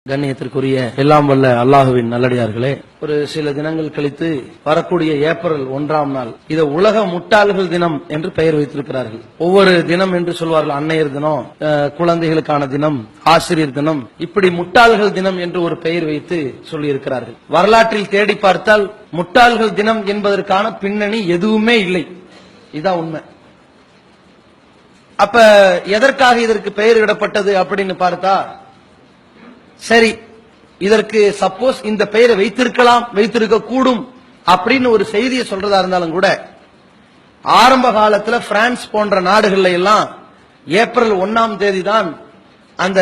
கண்ணியத்திற்குரிய எல்லாம் வல்ல அல்லாஹுவின் நல்லடியார்களே, ஒரு சில தினங்கள் கழித்து வரக்கூடிய ஏப்ரல் 1ஆம் நாள் இதை உலக முட்டாள்கள் தினம் என்று பெயர் வைத்திருக்கிறார்கள். ஒவ்வொரு தினம் என்று சொல்வார்கள். அன்னையர் தினம், குழந்தைகளுக்கான தினம், ஆசிரியர் தினம், இப்படி முட்டாள்கள் தினம் என்று ஒரு பெயர் வைத்து சொல்லியிருக்கிறார்கள். வரலாற்றில் தேடி பார்த்தால் முட்டாள்கள் தினம் என்பதற்கான பின்னணி எதுவுமே இல்லை. இதுதான் உண்மை. அப்ப எதற்காக இதற்கு பெயர் இடப்பட்டது அப்படின்னு பார்த்தா, சரி, இதற்கு சப்போஸ் இந்த பெயரை வைத்திருக்கலாம், வைத்திருக்க கூடும் அப்படின்னு ஒரு செய்தியை சொல்றதா இருந்தாலும் கூட, ஆரம்ப காலத்துல பிரான்ஸ் போன்ற நாடுகள்ல எல்லாம் ஏப்ரல் 1ஆம் தேதி தான் அந்த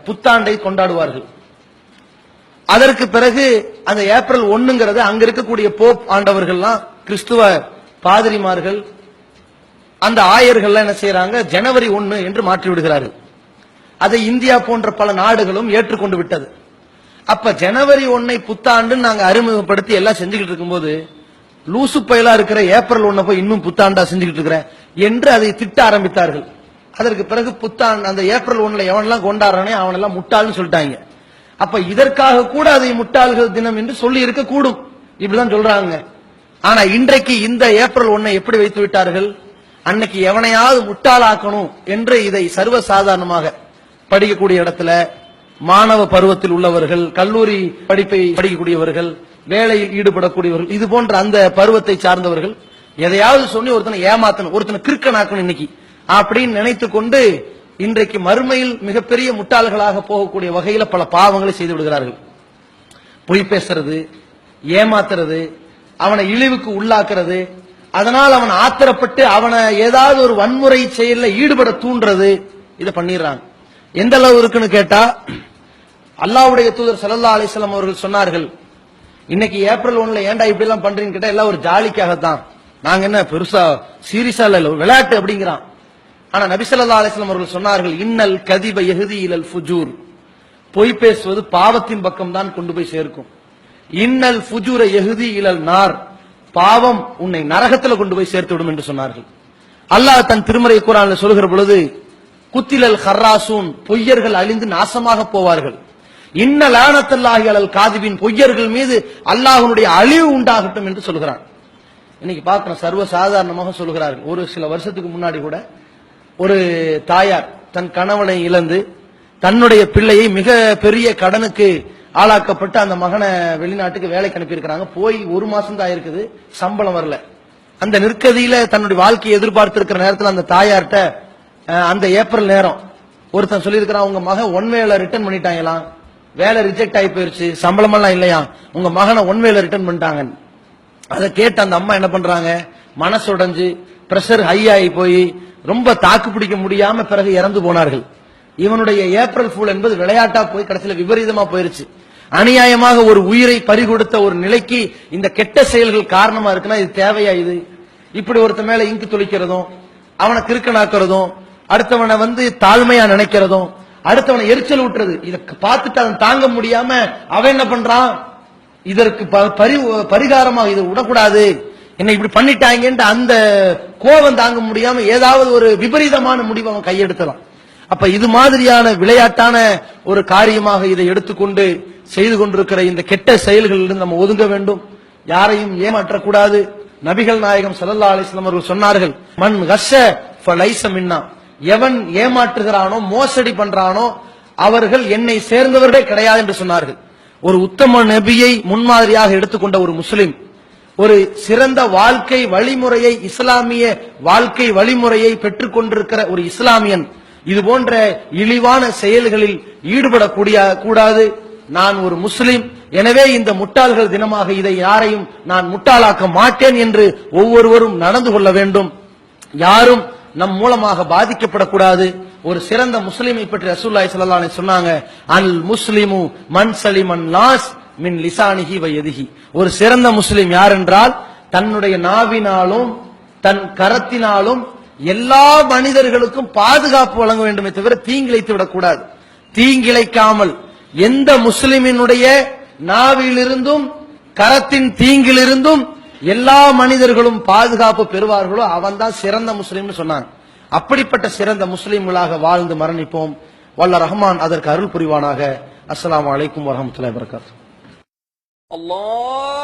புத்தாண்டை கொண்டாடுவார்கள். அதற்கு பிறகு அந்த ஏப்ரல் 1ங்கிறது அங்க இருக்கக்கூடிய போப் ஆண்டவர்கள்லாம், கிறிஸ்துவ பாதிரிமார்கள், அந்த ஆயர்கள் என்ன செய்யறாங்க, ஜனவரி 1 என்று மாற்றி விடுகிறார்கள். அதை இந்தியா போன்ற பல நாடுகளும் ஏற்றுக்கொண்டு விட்டது. அப்ப ஜனவரி 1 புத்தாண்டு நாங்க அறிமுகப்படுத்தி எல்லாம் செஞ்சுக்கிட்டு இருக்கும்போது, லூசு பயலா இருக்கிற ஏப்ரல் 1 போய் இன்னும் புத்தாண்டா செஞ்சுக்கிட்டு இருக்கிற என்று அதை திட்ட ஆரம்பித்தார்கள். அதற்கு பிறகு புத்தாண்டு அந்த ஏப்ரல் 1 எவனெல்லாம் கொண்டாடுறானே அவனெல்லாம் முட்டாள்னு சொல்லிட்டாங்க. அப்ப இதற்காக கூட அதை முட்டாள்கள் தினம் என்று சொல்லி இருக்க கூடும், இப்படிதான் சொல்றாங்க. ஆனா இன்றைக்கு இந்த ஏப்ரல் 1 எப்படி வைத்து விட்டார்கள், அன்னைக்கு எவனையாவது முட்டாளாக்கணும் என்று இதை சர்வசாதாரணமாக படிக்கக்கூடிய இடத்துல மாணவ பருவத்தில் உள்ளவர்கள், கல்லூரி படிப்பை படிக்கக்கூடியவர்கள், வேலையில் ஈடுபடக்கூடியவர்கள், இது போன்ற அந்த பருவத்தை சார்ந்தவர்கள் எதையாவது சொல்லி ஒருத்தனை ஏமாத்தணும், ஒருத்தனை கிறுக்கனாக்கணும் இன்னைக்கு அப்படின்னு நினைத்து கொண்டு இன்றைக்கு மறுமையில் மிகப்பெரிய முட்டாள்களாக போகக்கூடிய வகையில பல பாவங்களை செய்து விடுகிறார்கள். பொய் பேசுறது, ஏமாத்துறது, அவனை இழிவுக்கு உள்ளாக்குறது, அதனால் அவன் ஆத்திரப்பட்டு அவனை ஏதாவது ஒரு வன்முறை செயலில் ஈடுபட தூண்டுறது, இதை பண்ணிடுறாங்க. எந்த அளவு இருக்குன்னு கேட்டா, அல்லாஹ்வுடைய தூதர் ஸல்லல்லாஹு அலைஹி வஸல்லம் அவர்கள் சொன்னார்கள், இன்னைக்கு ஏப்ரல் 1 ஏன்டா இப்படி எல்லாம் பண்றீங்கன்னு கேட்டா, எல்லாம் ஒரு ஜாலிக்காகத்தான், நாங்க என்ன பெருசா சீரியஸா இல்ல, விளையாட்டு அப்படிங்கிறான். ஆனா நபி ஸல்லல்லாஹு அலைஹி வஸல்லம் அவர்கள் சொன்னார்கள், இன்னல் கதிப யஹ்தி இலல் ஃபுஜூர், பொய் பேசுவது பாவத்தின் பக்கம் தான் கொண்டு போய் சேர்க்கும். இன்னல் ஃபுஜூர யஹ்தி இலல் நார், பாவம் உன்னை நரகத்துல கொண்டு போய் சேர்த்து விடும் என்று சொன்னார்கள். அல்லாஹ் தன் திருமறை குர்ஆன்ல சொல்கிற பொழுது, குத்திலல் ஹர்ராசூன், பொய்யர்கள் அழிந்து நாசமாக போவார்கள். இன்ன லானத்துல்லாஹி அலல் காதிபின், பொய்யர்கள் மீது அல்லாஹ்வுடைய அழிவு உண்டாகட்டும் என்று சொல்கிறான். இன்னைக்கு பார்க்கிறோம், சர்வ சாதாரணமாக சொல்கிறார்கள். ஒரு சில வருஷத்துக்கு முன்னாடி கூட ஒரு தாயார் தன் கணவனை இழந்து தன்னுடைய பிள்ளையை மிக பெரிய கடனுக்கு ஆளாக்கப்பட்டு அந்த மகனை வெளிநாட்டுக்கு வேலைக்கு அனுப்பியிருக்கிறாங்க. போய் 1 மாசம் தான் இருக்குது, சம்பளம் வரல. அந்த நிற்கதியில தன்னுடைய வாழ்க்கையை எதிர்பார்த்திருக்கிற நேரத்தில் அந்த தாயார்கிட்ட அந்த ஏப்ரல் நேரம் ஒருத்தன் சொல்லியிருக்கிறான், உங்க மகன் 1 வேல ரிட்டர்ன் பண்ணிட்டாங்களாம், வேலை ரிஜெக்ட் ஆகி போயிருச்சு, சம்பளம் எல்லாம் இல்லையா, உங்க மகனை 1 வேல ரிட்டர்ன் பண்ணிட்டாங்க. அதை கேட்டு அந்த அம்மா என்ன பண்றாங்க, மனசு உடைஞ்சு பிரஷர் ஹை ஆகி போய் ரொம்ப தாக்கு பிடிக்க முடியாம பிறகு இறந்து போனார்கள். இவனுடைய ஏப்ரல் ஃபூல் என்பது விளையாட்டா போய் கடைசியில விபரீதமா போயிருச்சு. அநியாயமாக ஒரு உயிரை பறிகொடுத்த ஒரு நிலைக்கு இந்த கெட்ட செயல்கள் காரணமா இருக்குன்னா, இது தேவையா? இது இப்படி ஒருத்த மேல இங்கு துளிக்கிறதும், அவனை கிறுக்கனாக்குறதும், அடுத்தவனை தாழ்மையா நினைக்கிறதும், அடுத்தவனை எரிச்சல் ஊட்டுறது, இதை பார்த்துட்டு அவன் தாங்க முடியாம அவன் என்ன பண்றான், இதற்கு பரிகாரமாக இதை விடக்கூடாது, என்ன இப்படி பண்ணிட்டாங்க, அந்த கோபம் தாங்க முடியாம ஏதாவது ஒரு விபரீதமான முடிவு அவன் கையெடுத்தலாம். அப்ப இது மாதிரியான விளையாட்டான ஒரு காரியமாக இதை எடுத்துக்கொண்டு செய்து கொண்டிருக்கிற இந்த கெட்ட செயல்களிலிருந்து நம்ம ஒதுங்க வேண்டும். யாரையும் ஏமாற்றக்கூடாது. நபிகள் நாயகம் ஸல்லல்லாஹு அலைஹி வஸல்லம் அவர்கள் சொன்னார்கள், மன் கஸ்ஸ ஃபலைஸ மின்னா, எவன் ஏமாற்றுகிறானோ மோசடி பண்றானோ அவர்கள் என்னை சேர்ந்தவர்களே கிடையாது என்று சொன்னார்கள். ஒரு உத்தம நபியை முன்மாதிரியாக எடுத்துக்கொண்ட ஒரு முஸ்லிம், ஒரு சிறந்த வாழ்க்கை வழிமுறையை, இஸ்லாமிய வாழ்க்கை வழிமுறையை பெற்றுக் கொண்டிருக்கிற ஒரு இஸ்லாமியன் இது போன்ற இழிவான செயல்களில் ஈடுபடக்கூடிய கூடாது. நான் ஒரு முஸ்லிம், எனவே இந்த முட்டாள்கள் தினமாக இதை யாரையும் நான் முட்டாளாக்க மாட்டேன் என்று ஒவ்வொருவரும் நடந்து கொள்ள வேண்டும். யாரும் நம் மூலமாக பாதிக்கப்படக்கூடாது. ஒரு சிறந்த முஸ்லிமை பற்றி ரசூலுல்லாஹி ஸல்லல்லாஹு அலைஹி சொன்னாங்க, அல் முஸ்லிமு மன் சலிமன் நாஸ் மின் லிசானிஹி வ யதிஹி. ஒரு சிறந்த முஸ்லிம் யார் என்றால், தன்னுடைய நாவினாலும் தன் கரத்தினாலும் எல்லா மனிதர்களுக்கும் பாதுகாப்பு வழங்க வேண்டுமே தவிர தீங்கிழைத்து விடக்கூடாது. தீங்கிழைக்காமல் எந்த முஸ்லிமினுடைய நாவிலிருந்தும் கரத்தின் தீங்கிலிருந்தும் எல்லா மனிதர்களும் பாதுகாப்பு பெறுவார்களோ அவன் தான் சிறந்த முஸ்லிம்னு சொன்னாங்க. அப்படிப்பட்ட சிறந்த முஸ்லிம்களாக வாழ்ந்து மரணிப்போம். வல்ல ரஹ்மான் அதற்கு அருள் புரிவானாக. அஸ்ஸலாமு அலைக்கும் வரஹ்மத்துல்லாஹி வபரகாத்துஹு. Allah